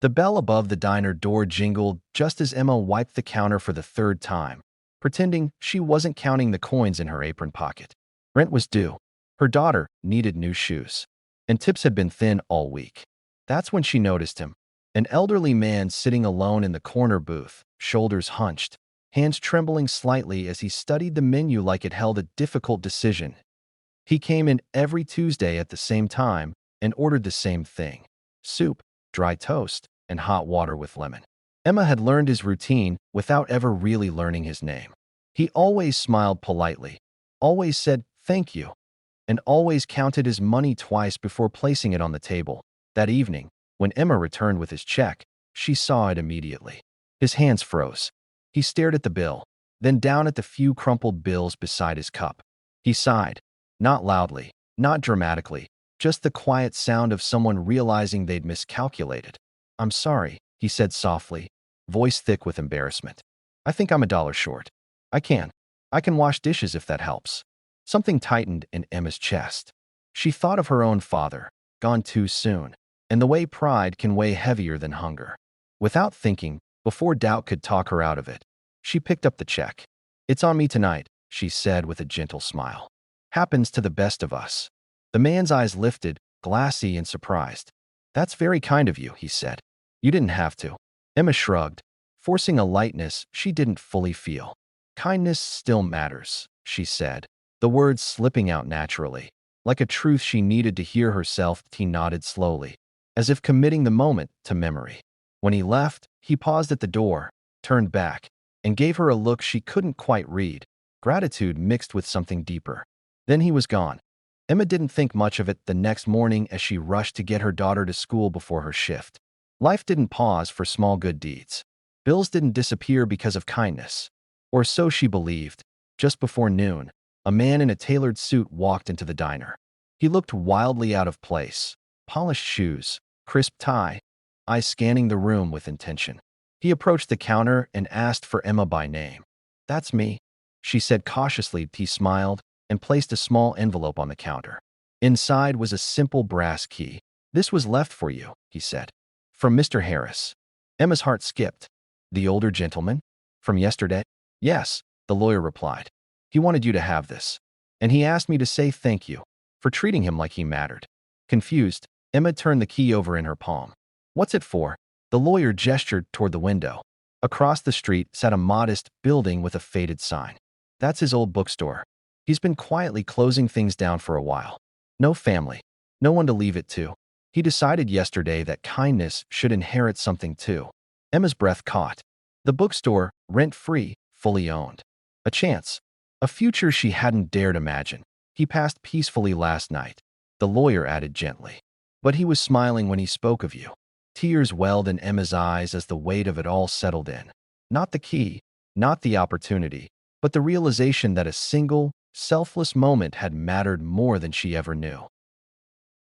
The bell above the diner door jingled just as Emma wiped the counter for the third time, pretending she wasn't counting the coins in her apron pocket. Rent was due. Her daughter needed new shoes. And tips had been thin all week. That's when she noticed him. An elderly man sitting alone in the corner booth, shoulders hunched, hands trembling slightly as he studied the menu like it held a difficult decision. He came in every Tuesday at the same time and ordered the same thing: soup, dry toast, and hot water with lemon. Emma had learned his routine without ever really learning his name. He always smiled politely, always said thank you, and always counted his money twice before placing it on the table. That evening, when Emma returned with his check, she saw it immediately. His hands froze. He stared at the bill, then down at the few crumpled bills beside his cup. He sighed, not loudly, not dramatically, just the quiet sound of someone realizing they'd miscalculated. "I'm sorry," he said softly, voice thick with embarrassment. "I think I'm $1 short. I can wash dishes if that helps." Something tightened in Emma's chest. She thought of her own father, gone too soon, and the way pride can weigh heavier than hunger. Without thinking, before doubt could talk her out of it, she picked up the check. "It's on me tonight," she said with a gentle smile. "Happens to the best of us." The man's eyes lifted, glassy and surprised. "That's very kind of you," he said. "You didn't have to." Emma shrugged, forcing a lightness she didn't fully feel. "Kindness still matters," she said, the words slipping out naturally. Like a truth she needed to hear herself, he nodded slowly, as if committing the moment to memory. When he left, he paused at the door, turned back, and gave her a look she couldn't quite read, gratitude mixed with something deeper. Then he was gone. Emma didn't think much of it the next morning as she rushed to get her daughter to school before her shift. Life didn't pause for small good deeds. Bills didn't disappear because of kindness. Or so she believed. Just before noon, a man in a tailored suit walked into the diner. He looked wildly out of place. Polished shoes, crisp tie, eyes scanning the room with intention. He approached the counter and asked for Emma by name. "That's me," she said cautiously. He smiled and placed a small envelope on the counter. Inside was a simple brass key. "This was left for you," he said. "From Mr. Harris." Emma's heart skipped. "The older gentleman? From yesterday?" "Yes," the lawyer replied. "He wanted you to have this. And he asked me to say thank you for treating him like he mattered." Confused, Emma turned the key over in her palm. "What's it for?" The lawyer gestured toward the window. Across the street sat a modest building with a faded sign. "That's his old bookstore. He's been quietly closing things down for a while. No family, no one to leave it to. He decided yesterday that kindness should inherit something too." Emma's breath caught. The bookstore, rent-free, fully owned. A chance. A future she hadn't dared imagine. "He passed peacefully last night," the lawyer added gently. "But he was smiling when he spoke of you." Tears welled in Emma's eyes as the weight of it all settled in. Not the key, not the opportunity, but the realization that a single, selfless moment had mattered more than she ever knew.